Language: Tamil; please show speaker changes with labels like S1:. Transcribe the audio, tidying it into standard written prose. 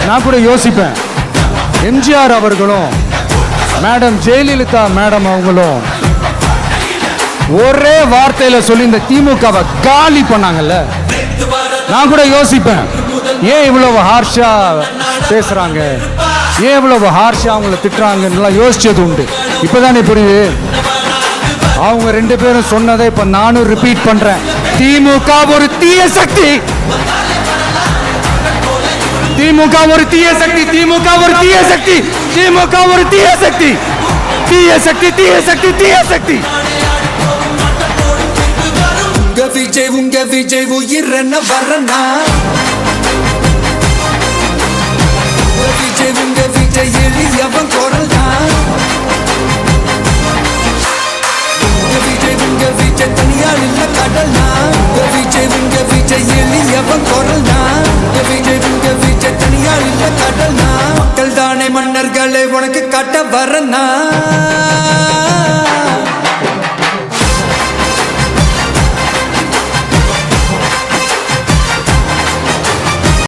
S1: நான் கூட யோசிப்பேன், எம்ஜிஆர் அவர்களும் மேடம் ஜெயலலிதா மேடம் அவங்களும் ஒரே வார்த்தையில சொல்லி இந்த திமுகவை காலி பண்ணாங்கல்ல. நான் கூட யோசிப்பேன், ஏன் இவ்வளவு ஹார்ஷா பேசுறாங்க, ஏன் இவ்வளவு ஹார்ஷா அவங்கள திட்டுறாங்கன்னு யோசிச்சது உண்டு. இப்பதானே புரியுது. அவங்க ரெண்டு பேரும் சொன்னதை இப்ப நானும் ரிப்பீட் பண்றேன். திமுக ஒரு தீய சக்தி, திமுக ஒரு தீய சக்தி, திமுக ஒரு தீய சக்தி, திமுக ஒரு தீய சக்தி, தீய சக்தி, தீய சக்தி, தீய சக்தி.
S2: உங்க விஜய் உயிர் என்ன வரனா, உங்க விஜய் எளியவன் குரல் தான். உங்க விஜய் தனியால் இல்ல கடல் தான். உங்க விஜய் எளியவன் குரல் தான். உங்க விஜய் தனியால் இல்ல கடல் தான். மக்கள் தானே மன்னர்களை உனக்கு காட்ட வரனா.